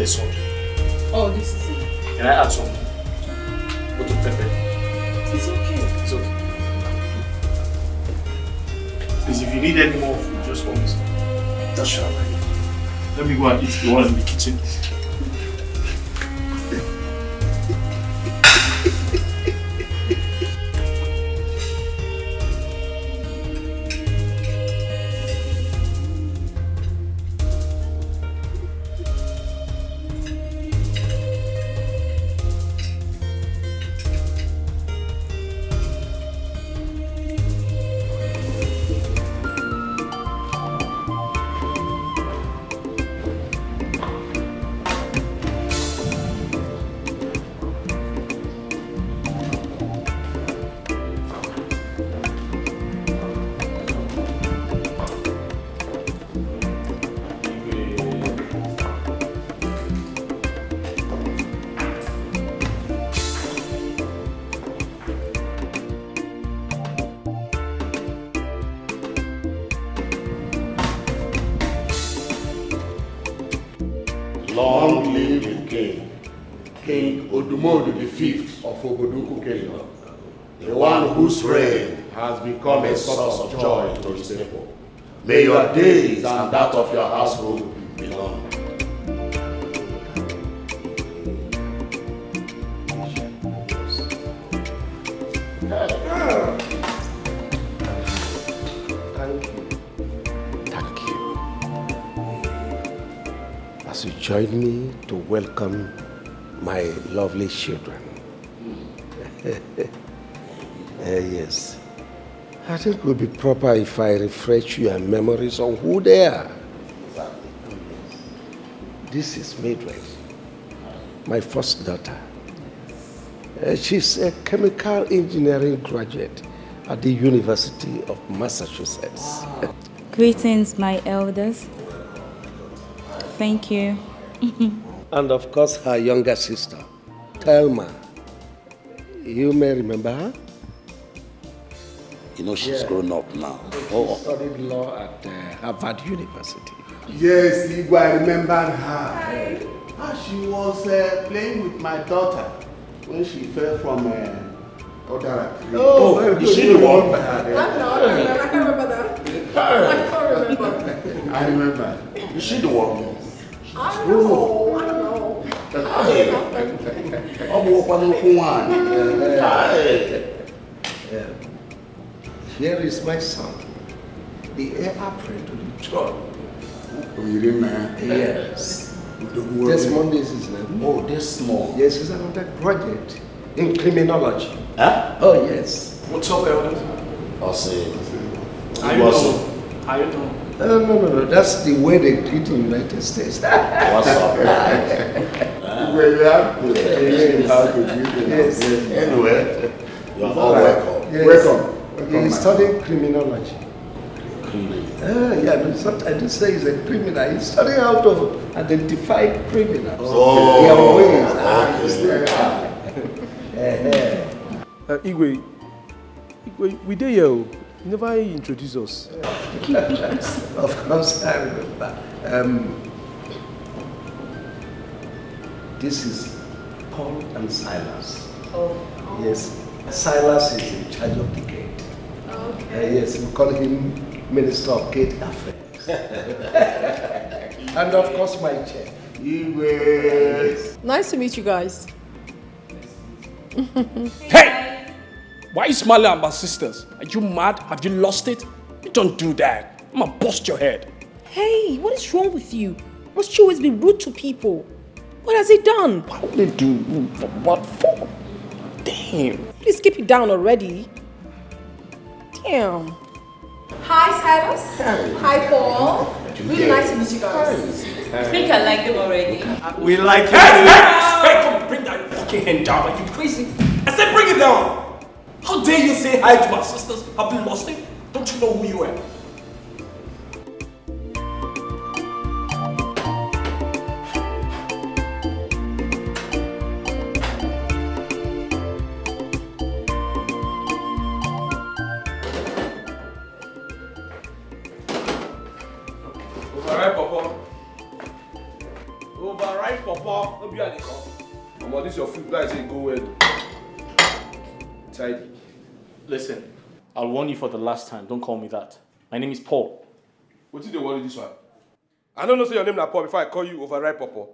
the salt. Oh, this is it. Can I add some? Put pepper. It's okay. It's okay. Please, if you need any more food, just call me. That's sure. Let me go and eat the one in the kitchen. Long live the king, King Odumodu V of Oboduku Kingdom, the one whose reign has become a source of joy to his people. May your days and that of your household be long. As you join me to welcome my lovely children. Yes. I think it would be proper if I refresh your memories on who they are. This is Maid, my first daughter. She's a chemical engineering graduate at the University of Massachusetts. Greetings, my elders. Thank you. And of course, her younger sister, Thelma. You may remember her? You know she's grown up now. She studied law at Harvard University. Yes, Igwe, I remember her. She was playing with my daughter when she fell from Odara. Oh, is she the one? I can't remember that. I can't remember. I remember. Is she the one? I don't know. Here is my son, the heir apparent to the throne. Yes. Desmond is his name. Oh, this small. Yes, he's an undergraduate in criminology. Huh? Oh, yes. What's up, elders? I'll say. How you doing? How you doing? No. That's the way they greet in the United States. What's up? Well, yes. Anyway, you're all welcome. Yes. Welcome. He's studying criminology. Yeah, no, I didn't say he's a criminal. He's studying how to identify criminals. Oh, Igwe, we did you never introduce us. Of course, I remember. This is Paul and Silas. Oh. Yes, Silas is in charge of the gate. Okay. Yes, we call him Minister of Gate Affairs. And of course, my chair. Igwe. Nice to meet you guys. Hey! Why are you smiling at my sisters? Are you mad? Have you lost it? You don't do that. I'm gonna bust your head. Hey, what is wrong with you? Must you always be rude to people? What has he done? What would they do? What for? Damn. Please keep it down already. Damn. Hi, Silas. Hi, Paul. Really nice to meet you guys. I think I like them already. We like you. Hey, come bring that fucking hand down. Are you crazy? I said bring it down. How dare you say hi to my sisters? Have you lost it? Don't you know who you are? Override, Papa. Don't be at the cup. Come on, this is your food. Guys, say go ahead. Tidy. Listen, I'll warn you for the last time. Don't call me that. My name is Paul. What did they worry this one? I don't know say your name na Paul before I call you overripe Papa.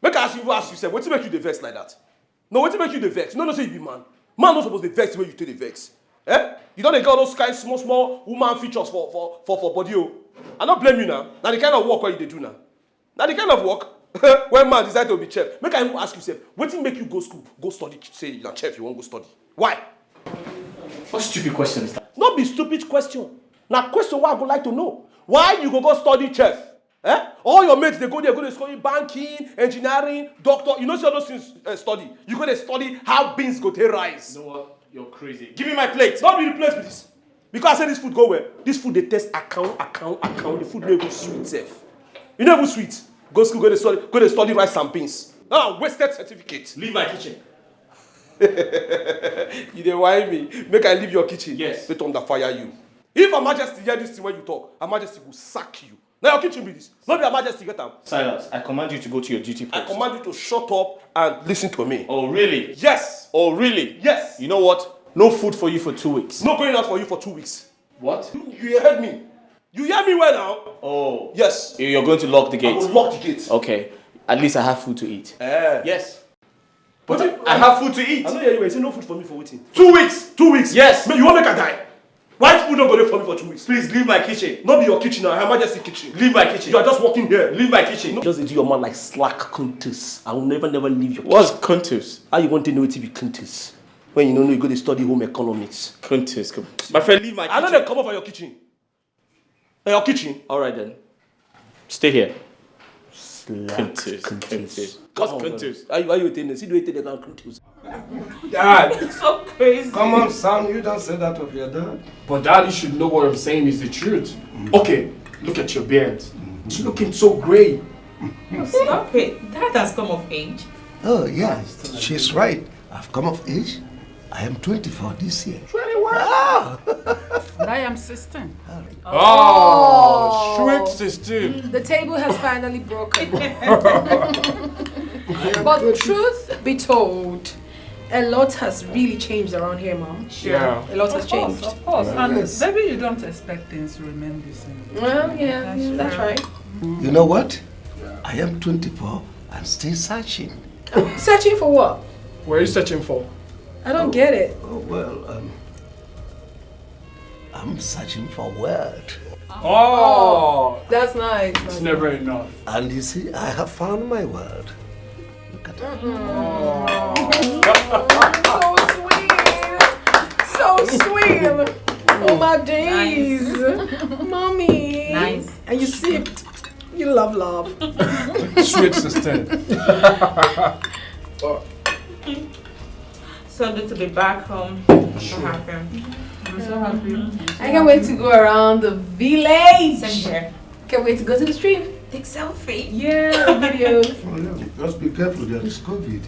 Make I ask you, say, what make you the vex like that? No, what make you the vex? No, say you be man. Man not supposed to vex the way you take the vex. Eh? You don't get all those kind small woman features for body. Oh. I don't blame you now. Now the kind of work what you do now. Now the kind of work when man decide to be chef. Make I even ask you, say, what make you go school, go study, say you're chef, you won't go study. Why? What stupid question is that? Not be stupid question. Now question what I would like to know. Why you go study chef? Eh? All your mates, they go there, go to study banking, engineering, doctor. You know see all those things study. You go to study how beans go to rise. You know what? You're crazy. Give me my plate. Not be replaced with this. Because I say this food go where? This food they test account. The food no even sweet self. You know even sweet. Go school, go to study rice and beans. No, wasted certificate. Leave my kitchen. You dey whine me. Make I leave your kitchen. Yes. Let under fire you. If Her Majesty hear this thing when you talk, Her Majesty will sack you. Now your kitchen be this. Not be Her Majesty get am. Silas, I command you to go to your duty post. I command you to shut up and listen to me. Oh, really? Yes. Oh, really? Yes. You know what? No food for you for 2 weeks. No going out for you for 2 weeks. What? You heard me. You hear me well now? Oh. Yes. You're going to lock the I gate? will lock the gate. Okay. At least I have food to eat. Yes. But I have food to eat. I know you anyway. Say no food for me for waiting. 2 weeks. 2 weeks. Yes. You want make I die? Why food not go there for me for 2 weeks? Please leave my kitchen. Not be your kitchen now. Her Majesty kitchen. Leave my kitchen. You are just walking here. Leave my kitchen. No. Just do your man like slack countess. I will never leave your What's Kuntus? How you want to know it to be countess? When you don't know you go to study home economics. Kuntus, come. My friend, leave my kitchen. I know they come up for your kitchen. Your kitchen. All right then. Stay here. Slack Kuntus. What's Kuntus? Why you attending? See the way they got countess. Dad, So crazy. Come on, son, you don't say that of your dad. but Daddy should know what I'm saying is the truth. Okay, look at your beard. It's looking so gray. Stop it. Dad has come of age. Oh, yeah, she's right. I've come of age. I am 24 this year. 21. Ah! And I am 16. Oh, sweet system. The table has finally broken. But truth be told, a lot has really changed around here, Mom. Yeah. A lot has changed. Of course. Yes. And maybe you don't expect things to remain the same. Well, yeah, that's right. You know what? I am 24 and still searching. Searching for what? What are you searching for? I don't get it. Oh, well, I'm searching for word. Oh, That's nice. it's never enough. And you see, I have found my word. Look at that. So sweet. Oh my days. Mommy. Nice. And you sipped. You love. Sweet sister. So good to be back home. So happy. I'm so happy. I can't wait to go around the village. Same here. Can't wait to go to the street. Take selfie. Yeah. Videos. Oh, yeah. Just be careful, there is COVID.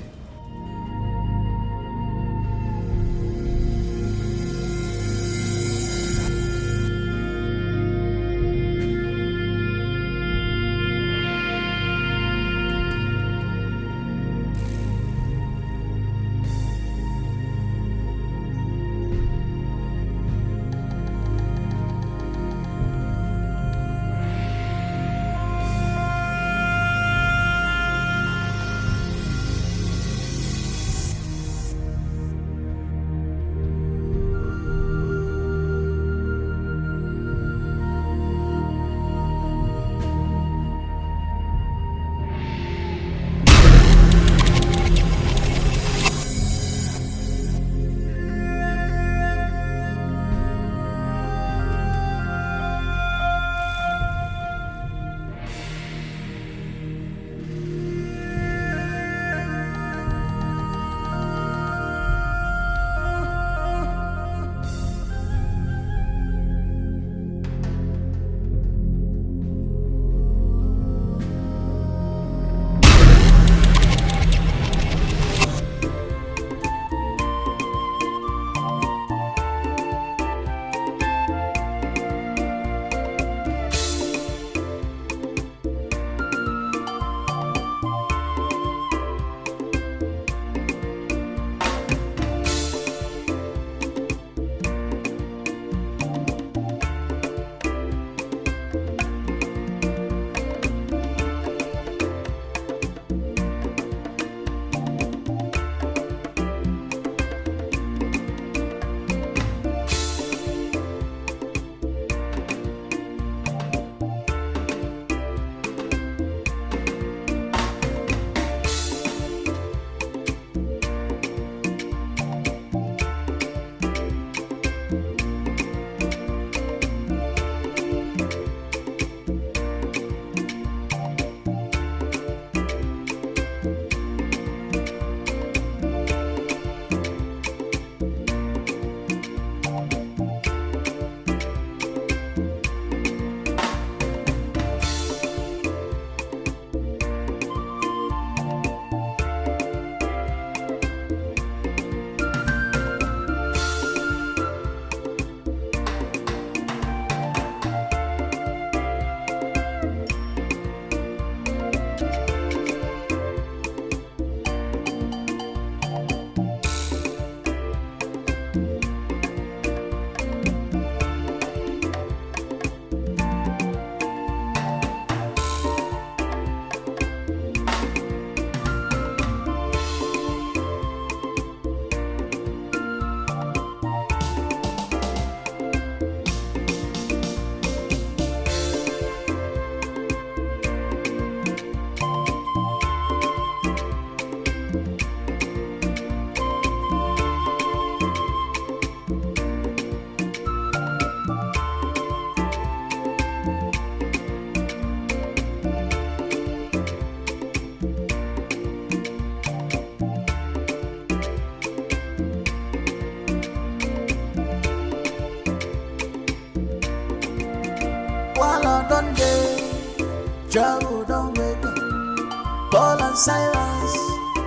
trouble don't wake up. Paul and Silas,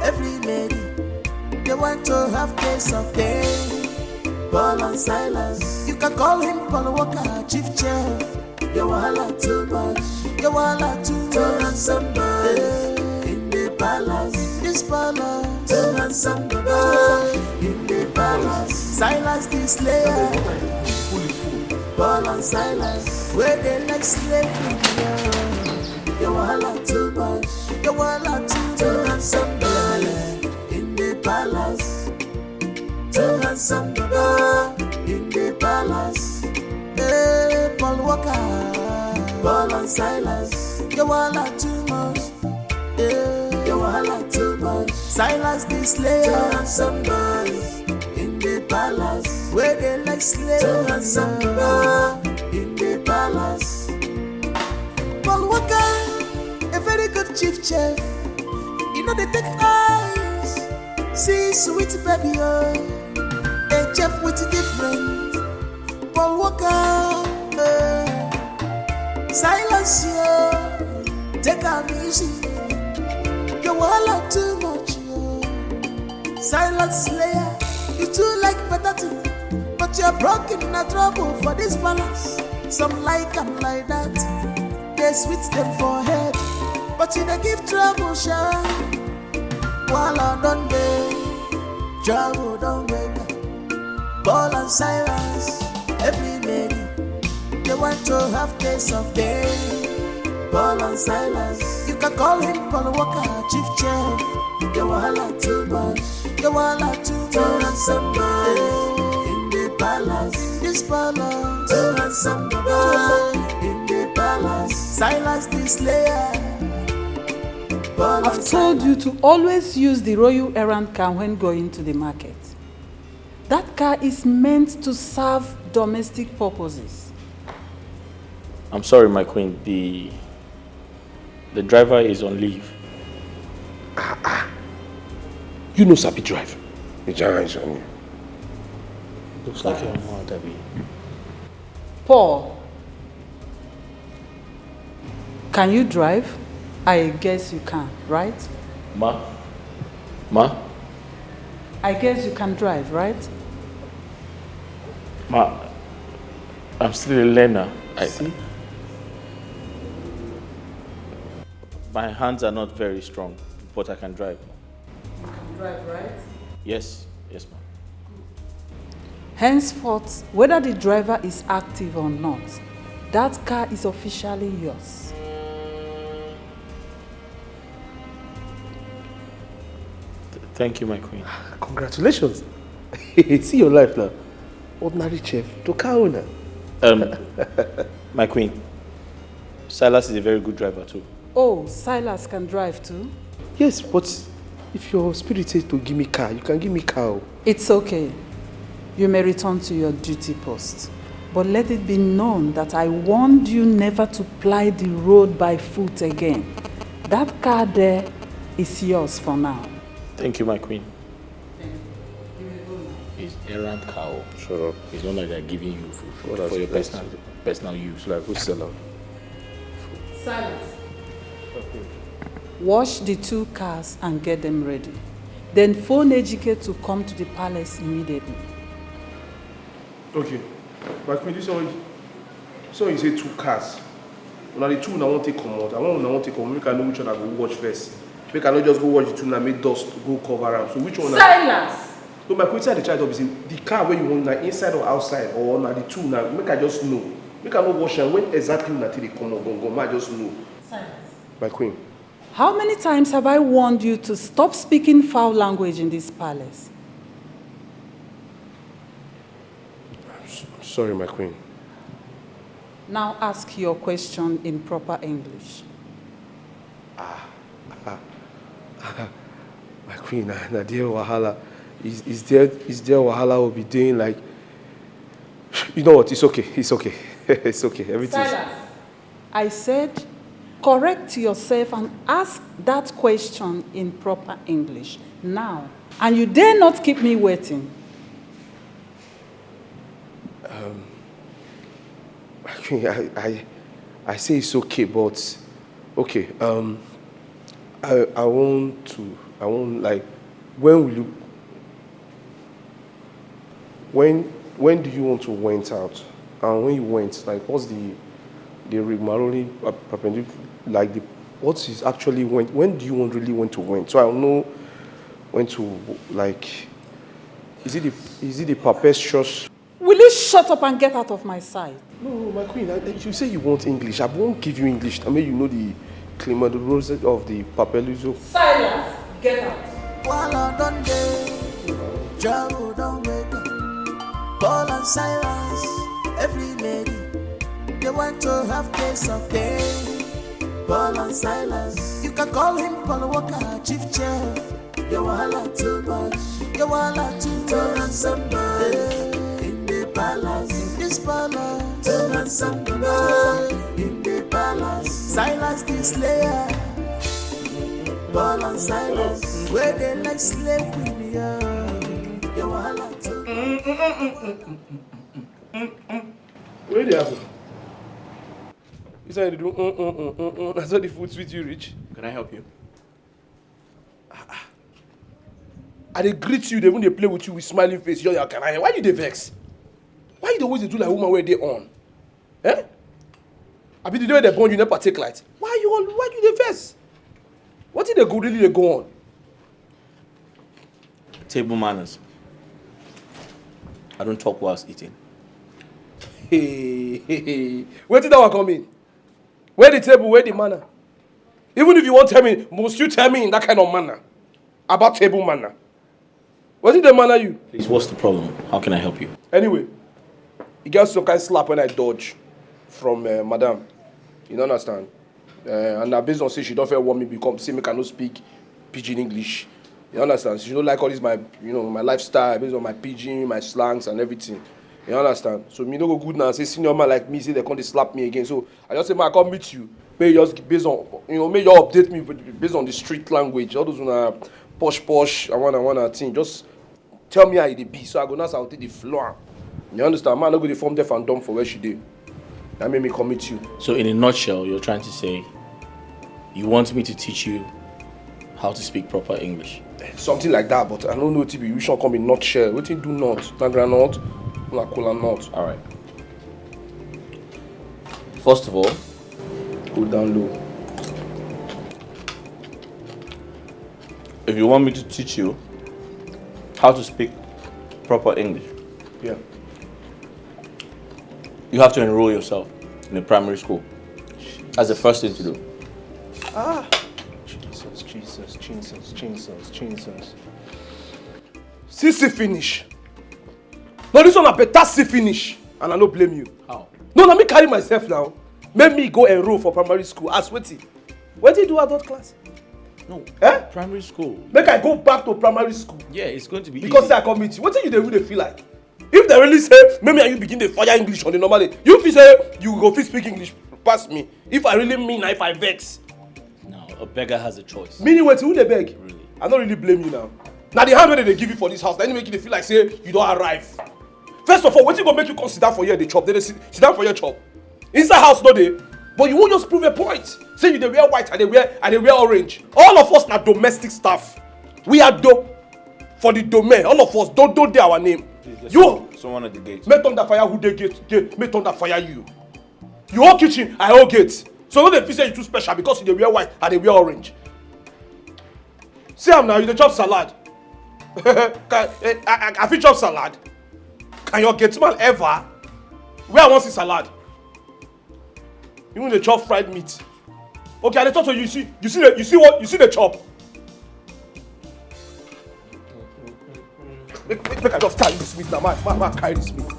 every lady, they want to have taste of day. Paul and Silas, you can call him Paul Walker, chief chef. You wahala too much, you wahala too much. To run somebody in the palace, this palace. To run somebody in the palace. Silas the slayer, Paul and Silas, where they like slavery. You wahala too much, you wahala too much. To run somebody in the palace. To run somebody in the palace. Hey, Paul Walker, Paul and Silas, you wahala too much. Yeah, you wahala too much. Silas the slayer, to run somebody in the palace. Where they like slaves, to run somebody in the palace. Paul Walker, a very good chief chef. You know they take eyes, see sweet baby, oh. A chef with different. Paul Walker, Silas, yo, take a easy. You wahala too much, yo. Silas Slayer, you too like better thing, but you're broken in a trouble for this balance. Some like them like that, they switch them for head, but you don't give trouble, sure. Wahala don't be, trouble don't wake up. Paul and Silas, every lady, they want to have taste of day. Paul and Silas, you can call him Paul Walker, chief chef. You wahala too much, you wahala too much. To run somebody in the palace, this palace. To run somebody in the palace. Silas the slayer. I've told you to always use the royal errand car when going to the market. That car is meant to serve domestic purposes. I'm sorry, my queen. The driver is on leave. You know Sabi drive. Looks like your mom, Debbie. Paul, can you drive? I guess you can, right? Ma? I guess you can drive, right? Ma, I'm still a learner. See? My hands are not very strong, but I can drive. You can drive, right? Yes, ma'am. Henceforth, whether the driver is active or not, that car is officially yours. Thank you, my queen. Congratulations. See your life now. Ordinary chef to car owner. My queen, Silas is a very good driver too. Oh, Silas can drive too? Yes, but if your spirit says to give me car, you can give me car. It's okay. You may return to your duty post. But let it be known that I warned you never to ply the road by foot again. That car there is yours for now. Thank you, my queen. It's errand cow. Shut up. It's not like they're giving you food for your personal use. Like who's seller? Silence. Wash the 2 cars and get them ready. Then phone Ejike to come to the palace immediately. Okay. My queen, this one you say 2 cars. Now the 2 I won't take come out. I want to take come. Make I know which one I go watch first. Make I not just go watch the 2 and make dust go cover up. So which one? Silence! So my queen, inside the child is in the car where you want, like inside or outside, or now the 2 now. Make I just know. Make I not watch and when exactly until they come out, go. I just know. Silence. My queen. How many times have I warned you to stop speaking foul language in this palace? Sorry, my queen. Now ask your question in proper English. My queen, na dear Wahala. Is there Wahala will be doing like, you know what, it's okay. It's okay. Everything's... Silence. I said, correct yourself and ask that question in proper English now. And you dare not keep me waiting. I say it's okay, but Okay, I want like, when will you, when do you want to went out? And when you went, like, what's the rigmarole perpendicular, like what is actually when do you really want to went? So I'll know when to, like, is it the perpetuous? Will you shut up and get out of my sight? No, my queen, you say you want English. I won't give you English. I mean, you know the climat of the papeluzo. Silence, get out. While I done day, trouble don't wake up. Paul and Silas, every lady, they want to have taste of day. Paul and Silas, you can call him Paul Walker, chief chef. You wahala too much, you wahala too much. Somebody in the palace, in this palace. To somebody in the palace. Silas the slayer, Paul and Silas, where they like slave with you. You wahala too. Where they happen? You said you do that's how the food sweet you reach. Can I help you? I they greet you, they when they play with you with smiling face. Yo, can I? Why you they vex? Why you always do like woman where they on? Eh? I be the day they born you never take light. Why you they vex? What did they go really they go on? Table manners. I don't talk whilst eating. Hey. Where did that one come in? Where the table, where the manner? Even if you won't tell me, must you tell me in that kind of manner? About table manner? What did they manner you? Please, what's the problem? How can I help you? Anyway, you get some kind of slap when I dodge from madam. You don't understand? And now based on say she don't feel want me become, say me cannot speak pidgin English. You understand? She don't like all this my lifestyle based on my pidgin, my slangs and everything. You understand? So me no go good now. Say senior man like me, say they can't slap me again. So I just say, man, I come meet you. May you just based on, may you update me based on the street language. All those posh. I wanna thing. Just tell me how it be. So I go now. So I'll take the floor. You understand? Man, I go the form deaf and dumb for where she did. That made me come meet you. So in a nutshell, you're trying to say you want me to teach you how to speak proper English? Something like that, but I don't know TB. You should come in nutshell. What you do not? Tangra not. La cola not. All right. First of all, go down low. If you want me to teach you how to speak proper English, yeah, you have to enroll yourself in a primary school. That's the first thing to do. Jesus. CC finish. No, this one a better C finish. And I don't blame you. How? No, let me carry myself now. Make me go enroll for primary school. Ask Wetty. What do you do adult class? No. Eh? Primary school. Make I go back to primary school. Yeah, it's going to be because easy. I come meet you. What do you really feel like? If they really say, maybe and you begin to fire English on the normal day, you feel say you go fit speak English past me. If I really mean, if I vex. No, a beggar has a choice. Meaning what? Who they beg? Really? I don't really blame you now. Now the hand where they give you for this house, then make you feel like say you don't arrive. First of all, what you gonna make you consider for here the chop? They sit down for your chop. Inside house no dey, but you won't just prove a point. Say you they wear white and they wear orange. All of us are domestic staff. We are for the domain. All of us don't do our name. Please, you someone at the gate. make thunder fire who they gate. Make thunder fire you. You all kitchen, I all gate. So when they feel say you too special because you they wear white and they wear orange. See am now, you dey chop salad. I fit chop salad. Can your gate man ever? Where I want see salad? Even the chop fried meat. Okay, I dey talk to you. You see the chop. Make I just carry this meat now. Man, carry this meat.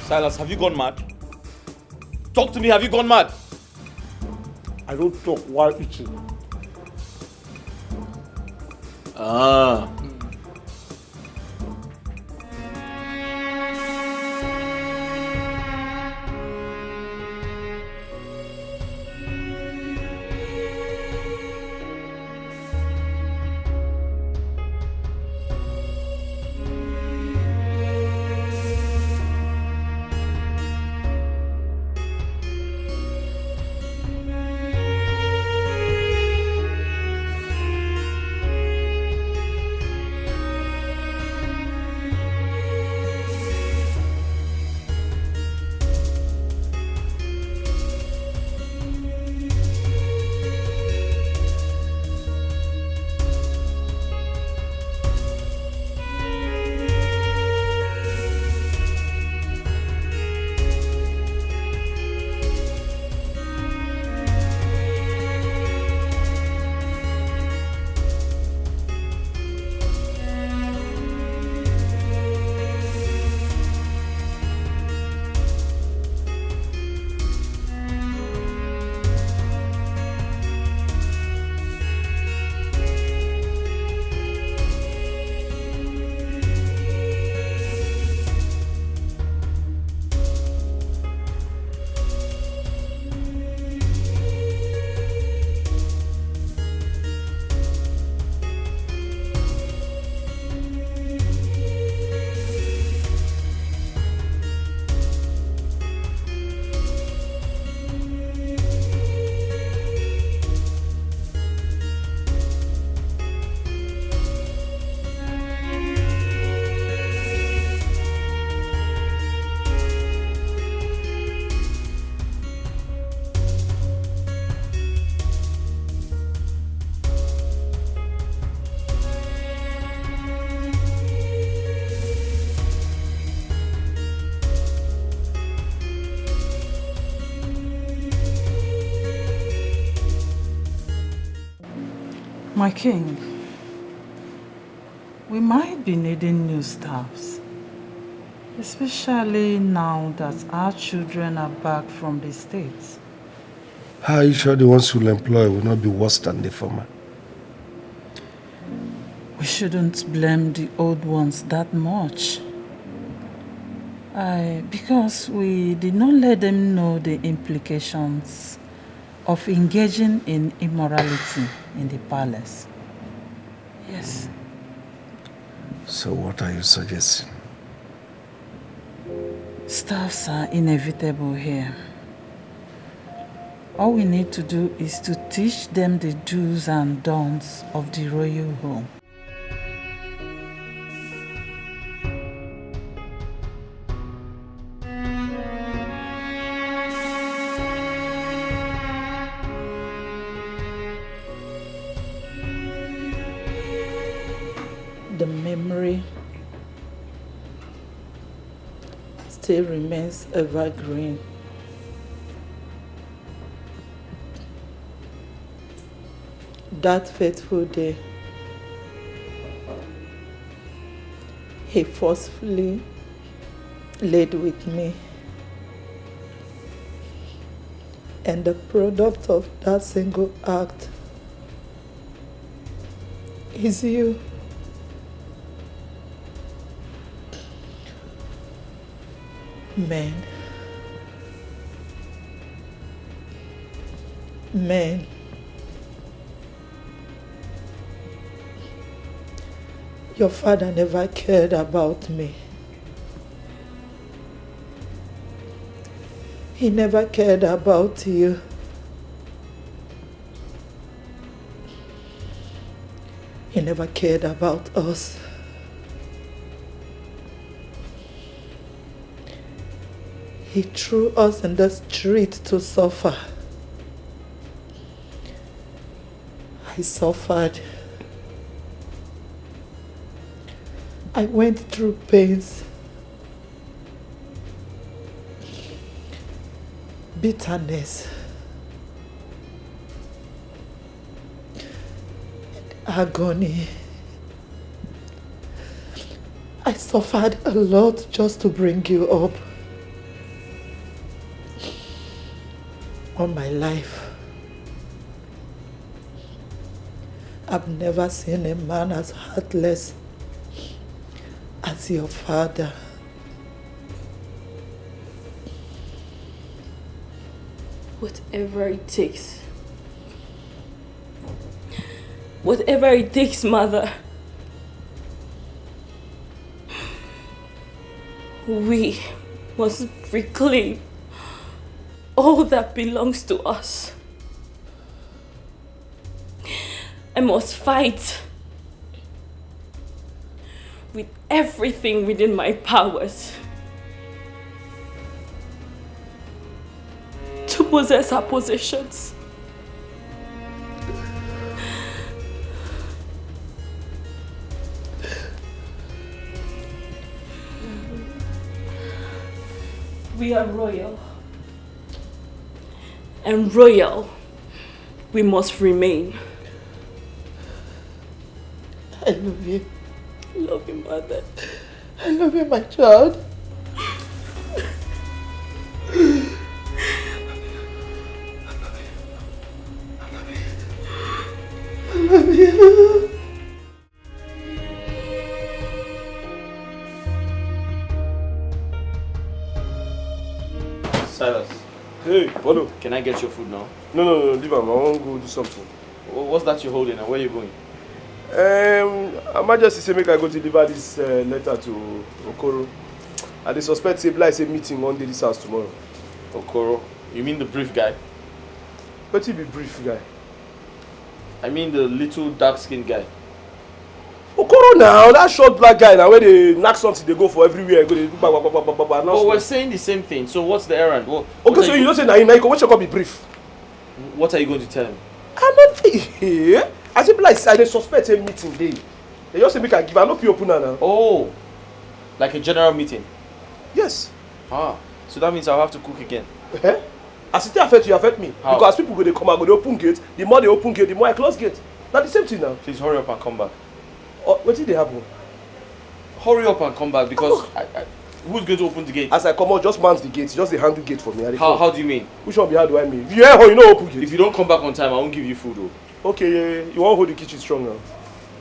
Silas, have you gone mad? Talk to me, have you gone mad? I don't talk while eating. Ah. My king, we might be needing new staffs, especially now that our children are back from the States. How are you sure the ones you'll employ will not be worse than the former? We shouldn't blame the old ones that much. Because we did not let them know the implications of engaging in immorality in the palace. Yes. So what are you suggesting? Staffs are inevitable here. All we need to do is to teach them the do's and don'ts of the royal home. The memory still remains evergreen. That fateful day, he forcefully laid with me, and the product of that single act is you. Men. Your father never cared about me. He never cared about you. He never cared about us. He threw us in the street to suffer. I suffered. I went through pains, bitterness, and agony. I suffered a lot just to bring you up. All my life, I've never seen a man as heartless as your father. Whatever it takes. Whatever it takes, Mother. We must reclaim all that belongs to us. I must fight with everything within my powers to possess our possessions. We are royal. And royal we must remain. I love you. I love you, Mother. I love you, my child. I love you. Silas. Hey, Polo. Can I get your food now? No, leave him. I want to go do something. What's that you're holding and where are you going? I might just say make I go deliver this letter to Okoro. I dey suspect say Bly say meeting one day this house tomorrow. Okoro? You mean the brief guy? What be brief guy? I mean the little dark-skinned guy. Okoro now, that short black guy now where they knock something they go for everywhere. Go they do But we're saying the same thing. So what's the errand? Okay, so you don't say now you what you call be brief? What are you going to tell him? I'm not here. I say Bly I dey suspect a meeting day. They just say make I give. I no fit open now. Oh, like a general meeting? Yes. Ah, so that means I'll have to cook again. As it affect you, affect me. How? Because people go they come and go they open gate. The more they open gate, the more I close gate. Now the same thing now. Please hurry up and come back. What did they happen? Hurry up and come back because who's going to open the gate? As I come out, just man the gate. Just the handle gate for me. How do you mean? Which one be how do I mean? If you hear her, you know open gate. If you don't come back on time, I won't give you food though. Okay, yeah. You won't hold the kitchen strong now.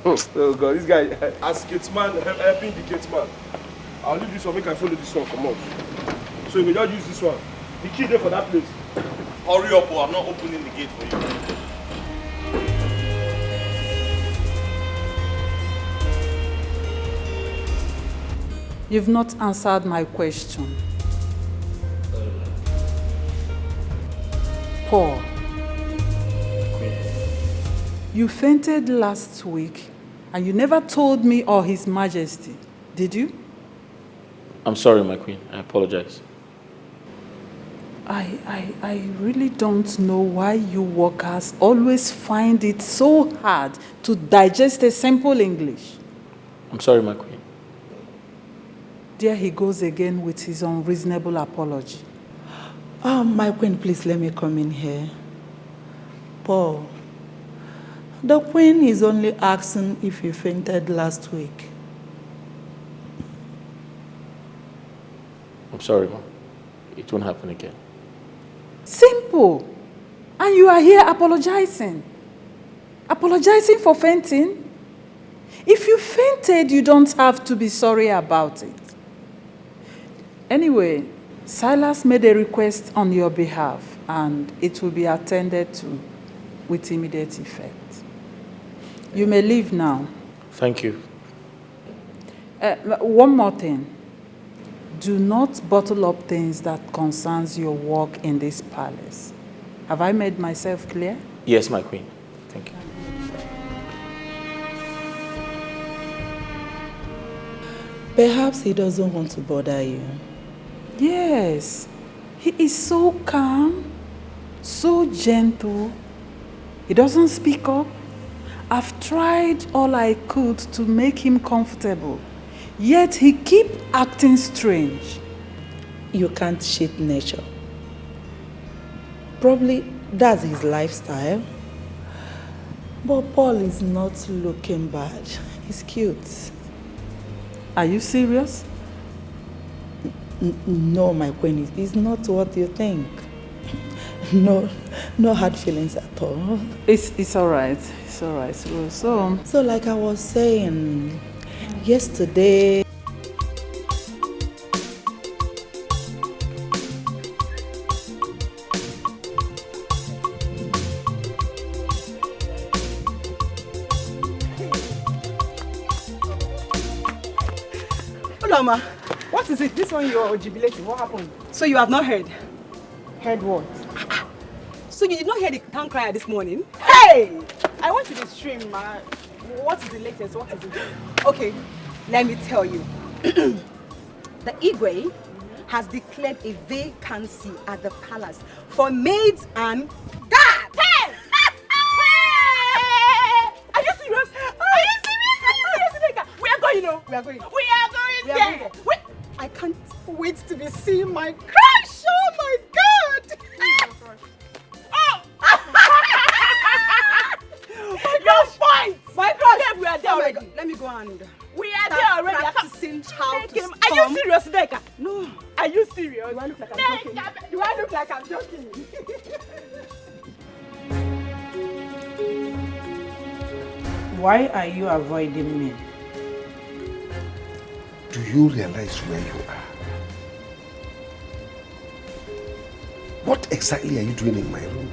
Oh God, this guy, as gate man, helping the gate man. I'll leave this one, make I follow this one, come on. So you will just use this one. The key there for that place. Hurry up or I'm not opening the gate for you. You've not answered my question. Paul, you fainted last week and you never told me or His Majesty, did you? I'm sorry, my queen. I apologize. I really don't know why you workers always find it so hard to digest a simple English. I'm sorry, my queen. There he goes again with his unreasonable apology. My queen, please let me come in here. Paul, the queen is only asking if you fainted last week. I'm sorry, Mom. It won't happen again. Simple. And you are here apologizing. Apologizing for fainting? If you fainted, you don't have to be sorry about it. Anyway, Silas made a request on your behalf, and it will be attended to with immediate effect. You may leave now. Thank you. One more thing. Do not bottle up things that concerns your work in this palace. Have I made myself clear? Yes, my queen. Thank you. Perhaps he doesn't want to bother you. Yes. He is so calm, so gentle. He doesn't speak up. I've tried all I could to make him comfortable. Yet he keeps acting strange. You can't cheat nature. Probably that's his lifestyle. But Paul is not looking bad. He's cute. Are you serious? No, my queen, it's not what you think. No hard feelings at all. It's all right. It's all right. So like I was saying, yesterday. Mama, what is it? This one you're jubilating. What happened? So you have not heard? Heard what? So you did not hear the town crier this morning? Hey! I went to the stream, ma. What is the latest? What is it? Okay, let me tell you. The Igwe has declared a vacancy at the palace for maids and guards. Hey! Are you serious? Are you serious? We are going, you know. We are going. There. Wait, I can't wait to be seeing my crush. Oh my God! Oh! Your point. My crush. Yeah, we are there already. Let me go and. We are there already. Practicing how to storm. Are you serious, Becca? No. Are you serious? Do I look like I'm joking? Do I look like I'm joking? Why are you avoiding me? Do you realize where you are? What exactly are you doing in my room?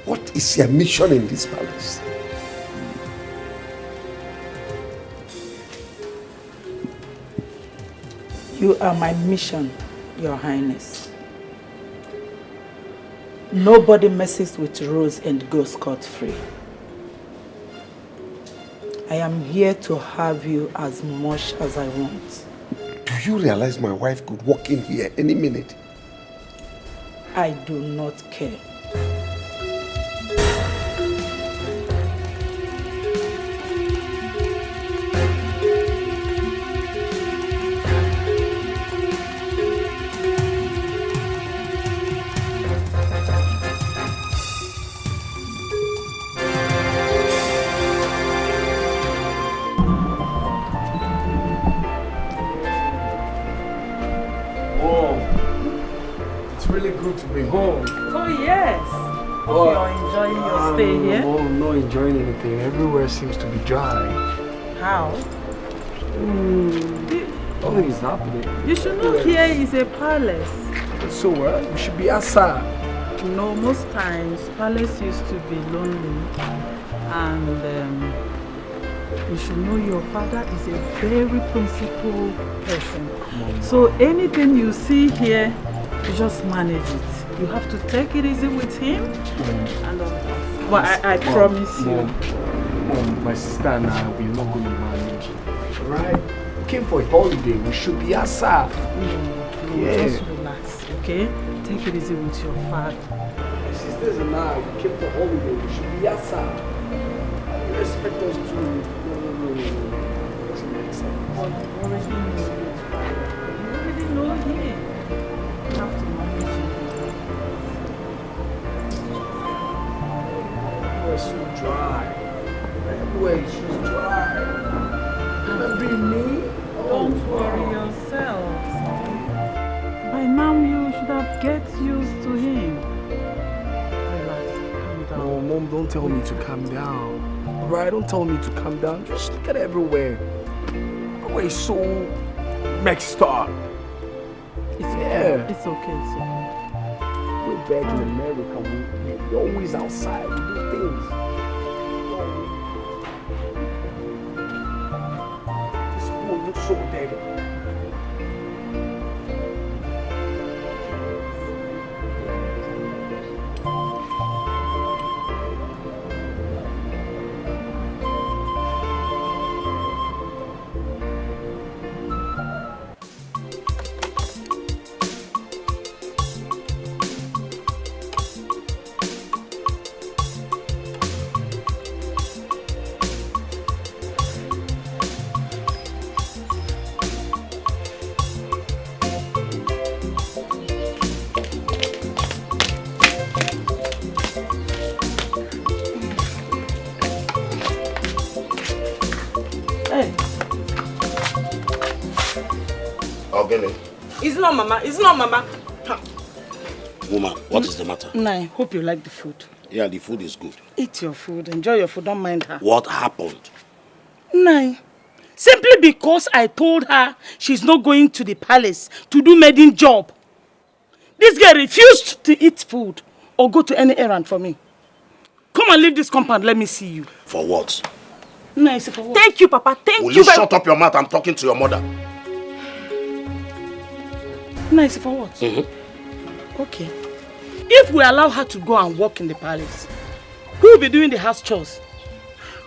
What is your mission in this palace? You are my mission, Your Highness. Nobody messes with Rose and goes scot-free. I am here to have you as much as I want. Do you realize my wife could walk in here any minute? I do not care. stay here? No, I'm not enjoying anything. Everywhere seems to be dry. How? Nothing is happening. You should know here is a palace. So we should be outside. No, most times palace used to be lonely, and you should know your father is a very principled person. So anything you see here, you just manage it. You have to take it easy with him. And but I promise you. Mom, my sister and I, we're not going to manage. Right? We came for a holiday. We should be outside. Just relax, okay? Take it easy with your father. My sisters and I, we came for holiday. We should be outside. You expect us to... No. Doesn't make sense. You already know him. You have to manage him. Everywhere's so dry. Everywhere is so dry. Remember me? Don't worry yourself. By now you should have get used to him. Relax, calm down. No, Mom, don't tell me to calm down. Alright, don't tell me to calm down. Just look at everywhere. Everywhere is so mixed up. It's okay. It's okay. We're back in America. We're always outside. We do things. This world looks so dirty. It's not Mama. It's not Mama. Woman, what is the matter? I hope you like the food. Yeah, the food is good. Eat your food. Enjoy your food. Don't mind her. What happened? Simply because I told her she's not going to the palace to do maiden job. This girl refused to eat food or go to any errand for me. Come and leave this compound. Let me see you. For what? For what? Thank you, Papa. Thank you. Will you shut up your mouth? I'm talking to your mother. For what? Okay. If we allow her to go and work in the palace, who will be doing the house chores?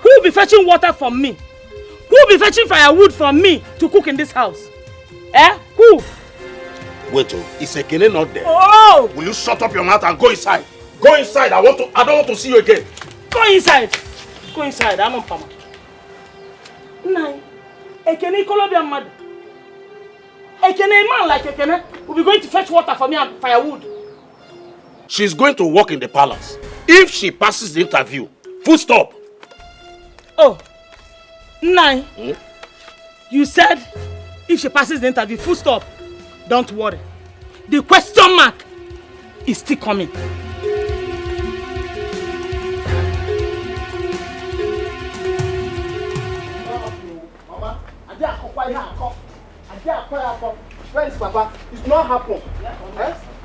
Who will be fetching water from me? Who will be fetching firewood from me to cook in this house? Who? Wait, is Ekene not there? Oh! Will you shut up your mouth and go inside? Go inside. I don't want to see you again. Go inside. Go inside. I'm on Pama. Ekene Colombian mad. Ekene, a man like Ekene will be going to fetch water for me and firewood. She's going to work in the palace. If she passes the interview, full stop. Oh, you said if she passes the interview, full stop. Don't worry. The question mark is still coming. Mama, where is Papa? It's not happen.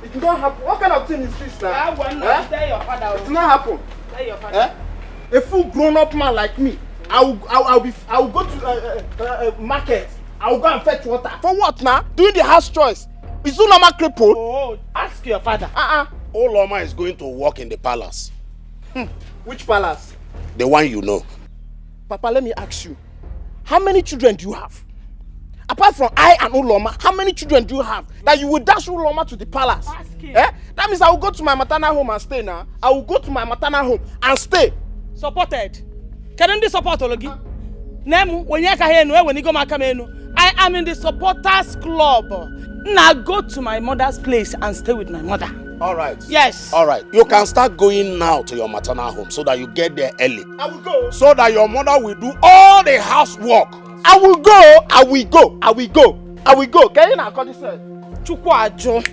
It did not happen. What kind of thing is this now? Tell your father. It did not happen. Tell your father. A full grown-up man like me, I will go to market. I will go and fetch water. For what now? Doing the house chores. Is Uloma crippled? Oh, ask your father. Uloma is going to work in the palace. Which palace? The one you know. Papa, let me ask you. How many children do you have? Apart from I and Uloma, how many children do you have that you will dash Uloma to the palace? Ask him. That means I will go to my maternal home and stay now. I will go to my maternal home and stay. Supported. Can you support Ologi? Nemu, when you go I am in the supporters club. Now go to my mother's place and stay with my mother. All right. Yes. All right. You can start going now to your maternal home so that you get there early. I will go. So that your mother will do all the housework. I will go. I will go. I will go. I will go. Can you not call this? Chukwajo.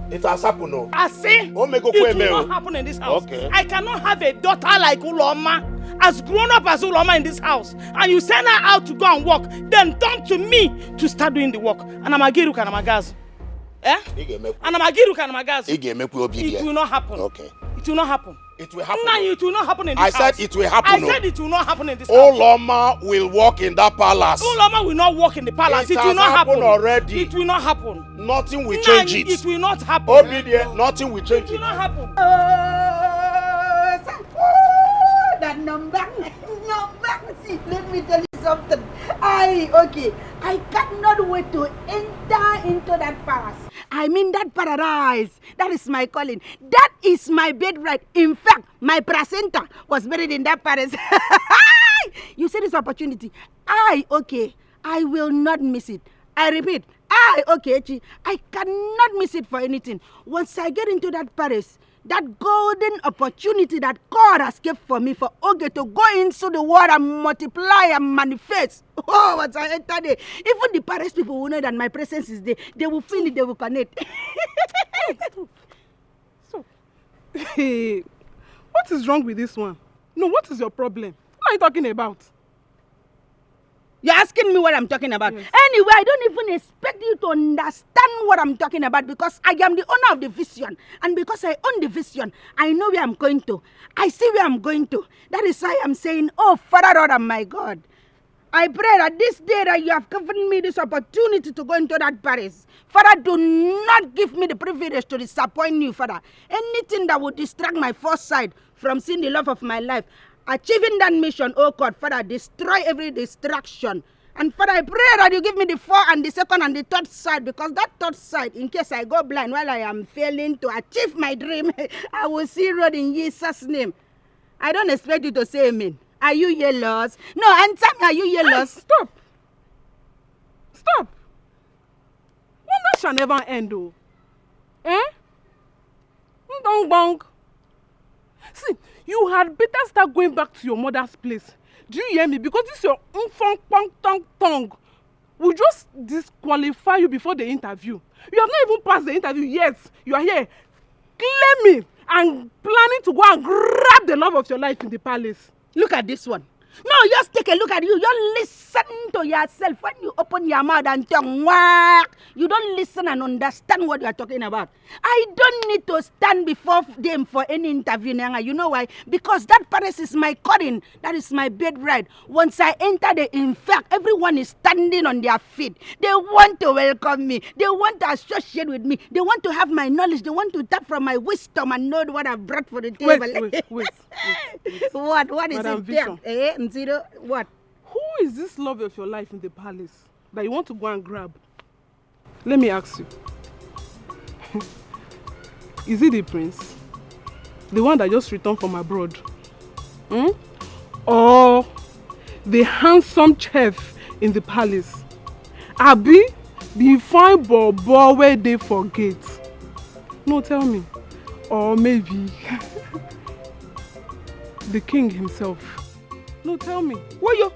It has happened, no. I say, Oh, it will not happen in this house. Okay. I cannot have a daughter like Uloma, as grown up as Uloma in this house, and you send her out to go and work, then turn to me to start doing the work. And I'm a giru and I'm a gaz. Eh? And I'm a giru and I'm a gaz. It will not happen. Okay. It will not happen. It will happen. No, it will not happen in this house. I said it will happen. I said it will not happen in this house. Uloma will walk in that palace. Uloma will not walk in the palace. It will not happen already. It will not happen. Nothing will change it. It will not happen. Obedient, nothing will change it. It will not happen. That number. See, let me tell you something. I cannot wait to enter into that palace. I mean that paradise. That is my calling. That is my birthright. In fact, my placenta was buried in that palace. You see this opportunity. I will not miss it. I repeat, I cannot miss it for anything. Once I get into that palace, that golden opportunity that God has kept for me for Oge to go into the world and multiply and manifest. Oh, once I enter there, even the Paris people will know that my presence is there. They will feel it, they will connect. So, what is wrong with this one? No, what is your problem? What are you talking about? You're asking me what I'm talking about. Yes. Anyway, I don't even expect you to understand what I'm talking about because I am the owner of the vision. And because I own the vision, I know where I'm going to. I see where I'm going to. That is why I'm saying, oh, Father, Lord, and my God, I pray that this day that you have given me this opportunity to go into that Paris, Father, do not give me the privilege to disappoint you, Father. Anything that would distract my foresight from seeing the love of my life, achieving that mission, oh God, Father, destroy every distraction. And Father, I pray that you give me the 4th and the 2nd and the 3rd sight, because that 3rd sight, in case I go blind while I am failing to achieve my dream, I will see road in Jesus' name. I don't expect you to say amen. Are you jealous? No, answer me, are you jealous? Stop. Wonder shall never end, though. Eh? Bong bong. See, you had better start going back to your mother's place. Do you hear me? Because this your tongue will just disqualify you before the interview. You have not even passed the interview yet. You are here claiming and planning to go and grab the love of your life in the palace. Look at this one. No, just take a look at you. You listen to yourself. When you open your mouth and tongue, you don't listen and understand what you are talking about. I don't need to stand before them for any interview. You know why? Because that Paris is my calling. That is my birthright. Once I enter there, in fact, everyone is standing on their feet. They want to welcome me. They want to associate with me. They want to have my knowledge. They want to tap from my wisdom and know what I've brought for the table. Wait. What is Madam it Vision. there? What? Who is this love of your life in the palace that you want to go and grab? Let me ask you. Is it the prince? The one that just returned from abroad? Or the handsome chef in the palace? Abi, the fine bobo where they forget? No, tell me. Or maybe the king himself? No, tell me. What you?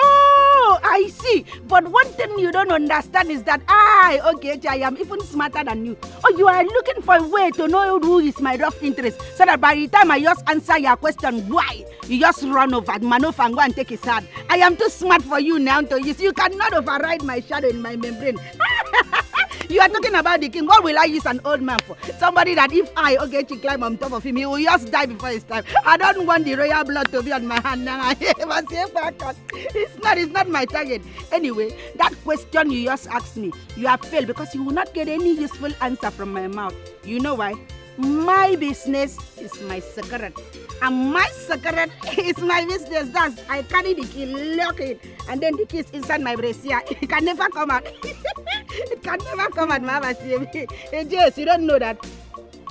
Oh, I see. But one thing you don't understand is that I am even smarter than you. Oh, you are looking for a way to know who is my rough interest, so that by the time I just answer your question, why, you just run over, maneuver, and go and take his hand. I am too smart for you now to use. You cannot override my shadow in my membrane. You are talking about the king. What will I use an old man for? Somebody that if I climb on top of him, he will just die before his time. I don't want the royal blood to be on my hand now. It's not my target. Anyway, that question you just asked me, you have failed because you will not get any useful answer from my mouth. You know why? My business is my secret. And my secret is my business. Thus, I carry the key, lock it, and then the key is inside my brassiere. It can never come out. It can never come out, Mama. Yes, you don't know that.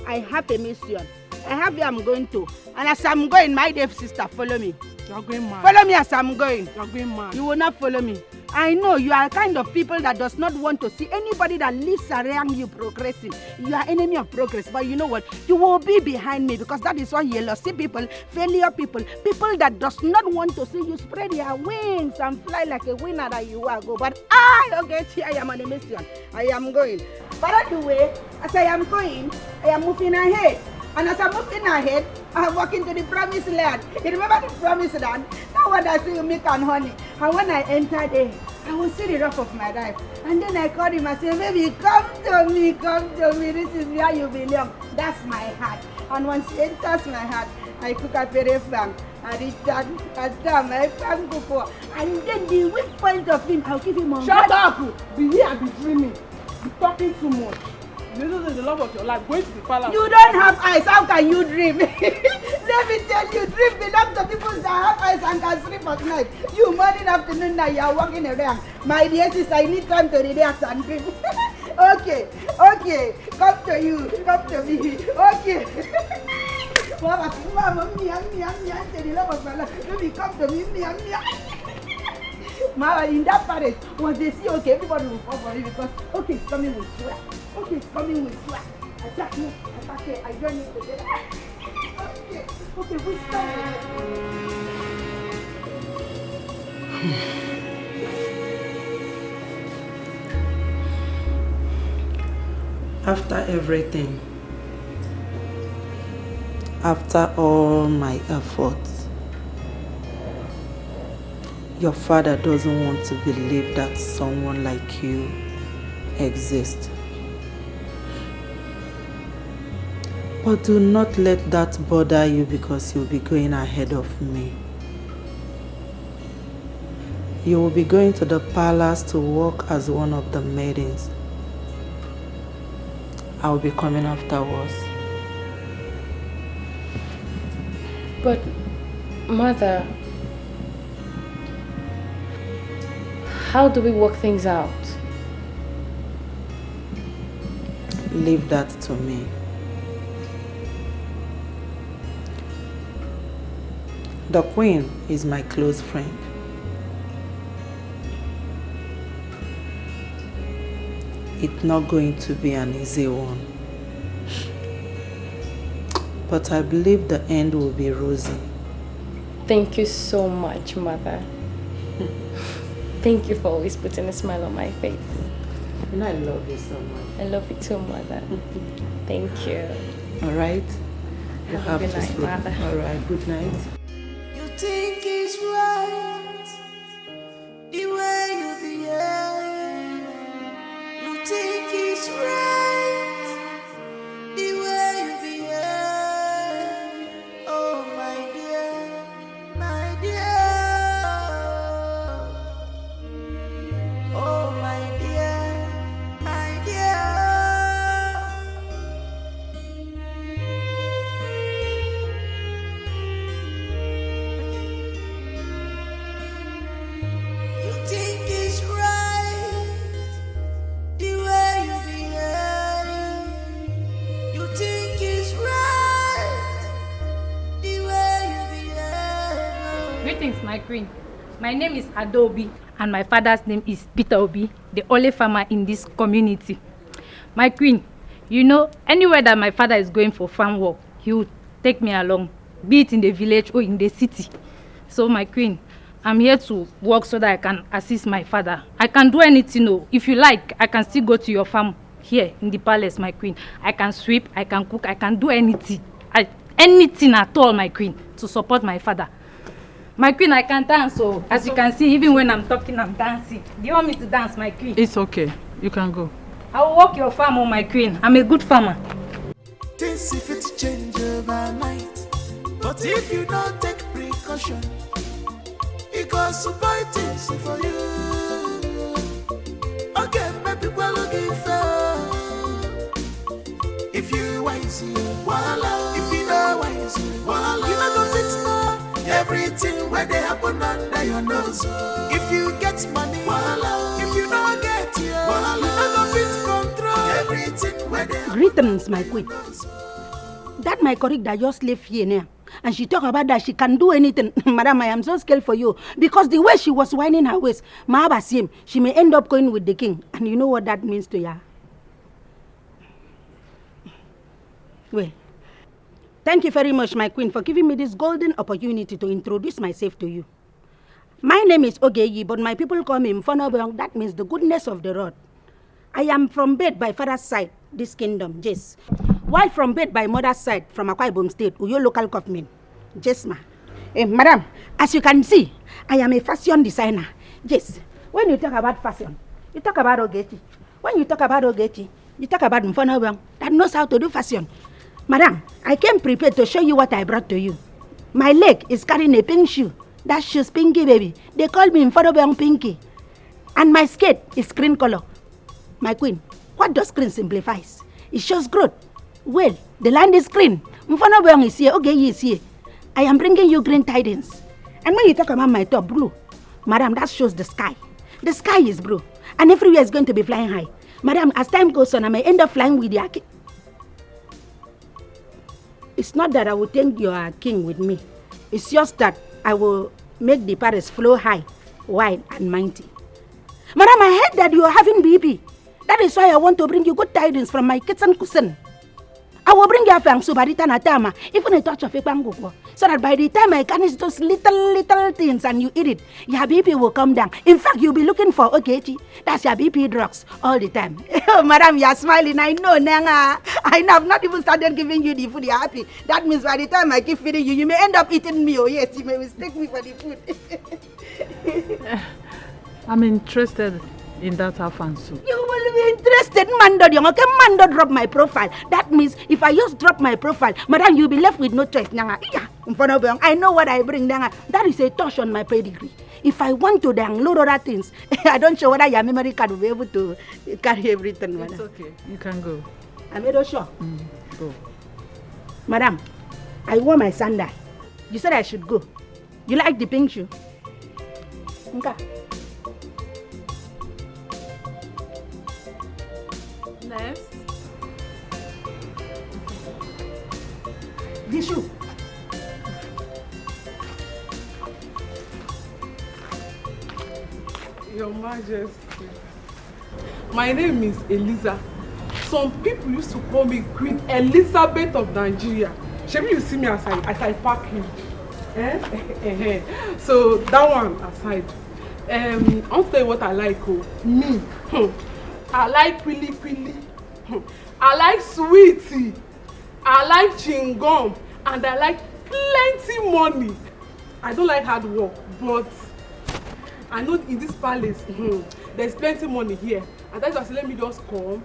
I have a mission. I have where I'm going to. And as I'm going, my dear sister, follow me. You're going mad. Follow me as I'm going. You're going mad. You will not follow me. I know you are kind of people that does not want to see anybody that lives around you progressing. You are enemy of progress. But you know what? You will be behind me because that is why you see people, failure people that does not want to see you spread your wings and fly like a winner that you are. But I am on a mission. I am going. But anyway, as I am going, I am moving ahead. And as I'm moving ahead, I am walking to the promised land. You remember the promised land? That one I see you milk and honey. And when I enter there, I will see the rock of my life. And then I call him and say, baby, come to me, this is where you belong. That's my heart. And once he enters my heart, I cook a very fang. I return, I come, I thank you for. And then the weak point of him, I'll give him a Shut up! Be here and be dreaming. You're talking too much. This is the love of your life. Going to the palace. You don't have eyes. How can you dream? Let me tell you, dream belongs to people that have eyes and can sleep at night. You morning, afternoon, now you are walking around. My dear sister, I need time to relax and dream. Okay. Come to you. Come to me. Okay. Mama, me, the love of my life. Baby, come to me, me. Mama, in that palace, once they see, okay, everybody will fall for you because, okay, it's coming with sweat. Okay, it's coming with swag. Attack me, I join you together. Okay, we start. After everything, after all my efforts, your father doesn't want to believe that someone like you exists. But do not let that bother you because you'll be going ahead of me. You will be going to the palace to work as one of the maidens. I will be coming afterwards. But, Mother, how do we work things out? Leave that to me. The Queen is my close friend. It's not going to be an easy one. But I believe the end will be rosy. Thank you so much, Mother. Thank you for always putting a smile on my face. And I love you so much. I love you too, Mother. Thank you. All right? You have good to night, sleep. Mother. All right, good night. You think it's right the way you behave. You think it's right the way you behave. Oh my dear, my dear. Oh my dear, my dear. You think it's right the way you behave. You think it's right the way you behave. Greetings, my queen. My name is Adobe, and my father's name is Peter Obi, the only farmer in this community. My queen, you know, anywhere that my father is going for farm work, he will take me along, be it in the village or in the city. So, my queen, I'm here to work so that I can assist my father. I can do anything, no. If you like, I can still go to your farm here in the palace, my queen. I can sweep, I can cook, I can do anything. Anything at all, my queen, to support my father. My queen, I can dance, so as you can see, even when I'm talking, I'm dancing. Do you want me to dance, my queen? It's okay. You can go. I will work your farm, oh my queen. I'm a good farmer. Things if it change overnight, but if you don't take precaution, it goes to buy things for you. Okay, maybe well looking fair. If you wise, voila. If you know wise, voila. You not go fix no. Everything where they happen under your nose. If you get money, voila. If you don't get it, voila. You not go fit control everything where they happen. Greetings, my queen. That my colleague that just left here now, and she talk about that she can do anything. Madam, I am so scared for you because the way she was winding her waist, Mahabasim, she may end up going with the king, and you know what that means to ya. Well, thank you very much, my queen, for giving me this golden opportunity to introduce myself to you. My name is Ogeyi, but my people call me Mfonobong. That means the goodness of the Lord. I am from Maid by father's side, this kingdom, yes. While from Maid by mother's side, from Akwa Ibom State, Uyo local government, yes, ma. Madam, as you can see, I am a fashion designer. Yes, when you talk about fashion, you talk about Ogechi. When you talk about Ogechi, you talk about Mfonobang that knows how to do fashion. Madam, I came prepared to show you what I brought to you. My leg is carrying a pink shoe. That shoe's Pinky, baby. They call me Mfonobang Pinky. And my skirt is green color. My queen, what does green simplifies? It shows growth. Well, the land is green. Mfonobang is here. Okay, he is here. I am bringing you green tidings. And when you talk about my top blue, madam, that shows the sky. The sky is blue. And everywhere is going to be flying high. Madam, as time goes on, I may end up flying with the king. It's not that I will take your king with me. It's just that I will make the Paris flow high, wide, and mighty. Madam, I heard that you are having BP. That is why I want to bring you good tidings from my kitchen cousin. I will bring you a fang subarita natama, even a touch of a panguko, so that by the time I garnish those little things and you eat it, your BP will come down. In fact, you'll be looking for Ogechi. That's your BP drugs all the time. Madam, you're smiling. I know, Nanga. I know. I've not even started giving you the food. You're happy. That means by the time I keep feeding you, you may end up eating me. Oh yes, you may mistake me for the food. I'm interested in that afan soup. You will be interested, Mando. Okay, Mando drop my profile. That means if I just drop my profile, madam, you'll be left with no choice. I know what I bring. That is a touch on my pedigree. If I want to download other things, I don't know whether your memory card will be able to carry everything. It's okay. You can go. I'm not sure. Go. Madam, I wore my sandal. You said I should go. You like the pink shoe? Okay. Next. The shoe. Your Majesty. My name is Eliza. Some people used to call me Queen Elizabeth of Nigeria. Maybe you see me as I park in. So that one aside. I'll tell you what I like. Me. I like Quilly. I like sweetie. I like chewing-gum. And I like plenty money. I don't like hard work, but I know in this palace, there's plenty money here. And that's why I say, let me just come.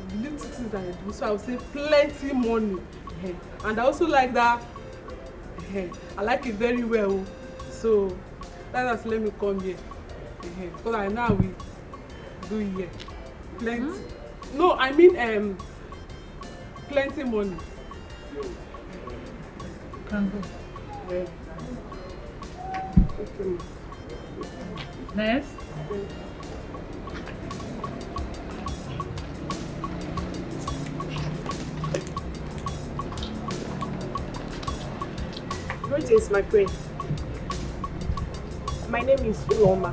The little things that I do. So I will say plenty money. And I also like that. I like it very well. So that's why I say, let me come here. Because I know we do here. Plenty. No, I mean plenty money. Can go. Okay. Next. Greetings, my friend. My name is Uloma.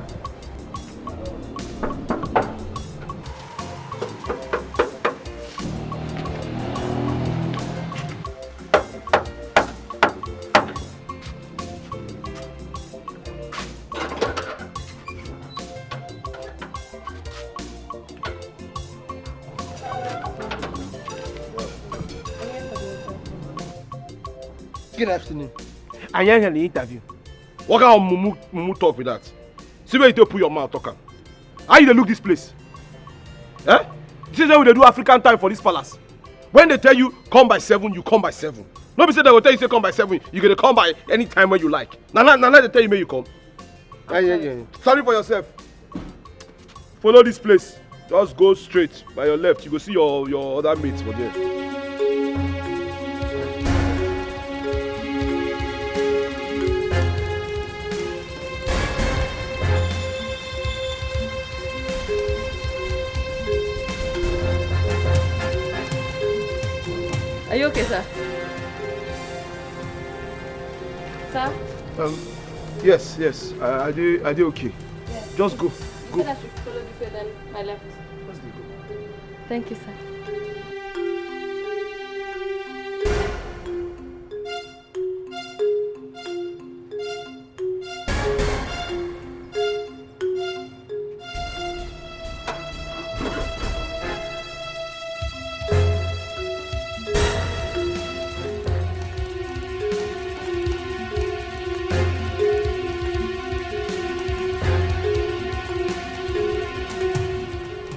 Good afternoon. I am here the interview. What kind of mumu talk with that? See where you put your mouth talking. How you dey look this place? Eh? This is how they do African time for this palace. When they tell you come by 7, you come by 7. Nobody say they will tell you say come by 7. You're gonna come by any time when you like. Now they tell you may you come. Yeah. Sorry for yourself. Follow this place. Just go straight by your left. You go see your other mates for there. Are you okay, sir? Sir? Yes. I do okay. Yeah. Just go. I said I should follow this way, then my left. Thank you, sir.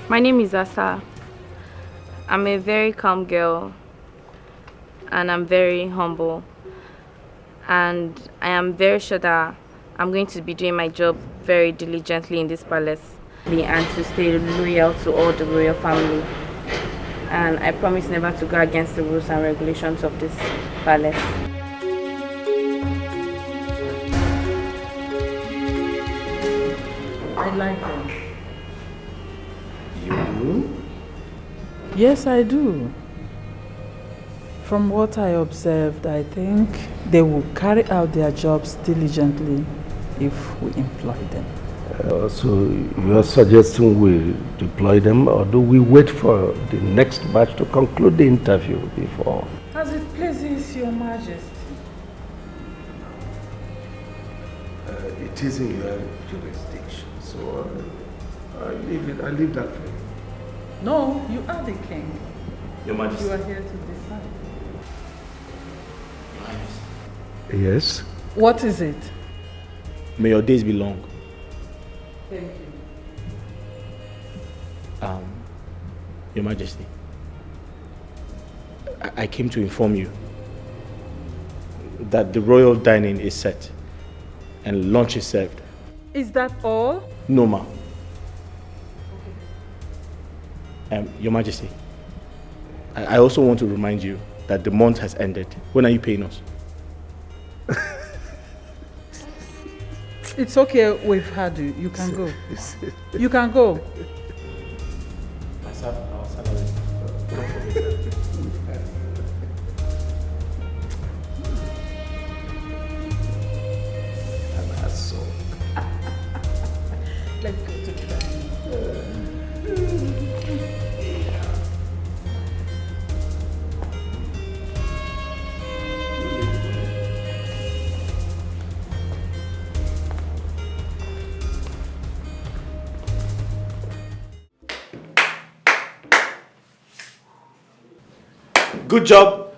My name is Asa. I'm a very calm girl and I'm very humble. And I am very sure that I'm going to be doing my job very diligently in this palace and to stay loyal to all the royal family. And I promise never to go against the rules and regulations of this palace. I like them. You do? Yes, I do. From what I observed, I think they will carry out their jobs diligently if we employ them. So you are suggesting we deploy them, or do we wait for the next batch to conclude the interview before? As it pleases your majesty. It is in your jurisdiction, so I leave that for you. No, you are the king. Your Majesty. You are here to decide. Yes? What is it? May your days be long. Thank you. Your Majesty, I came to inform you that the royal dining is set and lunch is served. Is that all? No, ma. Your Majesty, I also want to remind you that the month has ended. When are you paying us? It's okay, we've had you. You can go. You can go. Let's go to the Good job.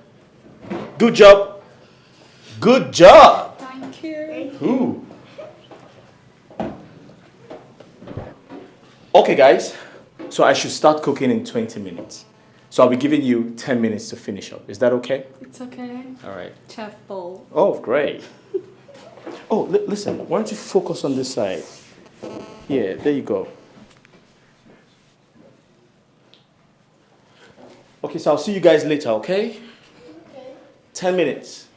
Good job. Good job. Thank you. Ooh. Okay, guys. So I should start cooking in 20 minutes. So I'll be giving you 10 minutes to finish up. Is that okay? It's okay. All right. Chef Paul. Oh, great. Oh, listen. Why don't you focus on this side? Yeah, there you go. Okay, so I'll see you guys later, okay? 10 minutes.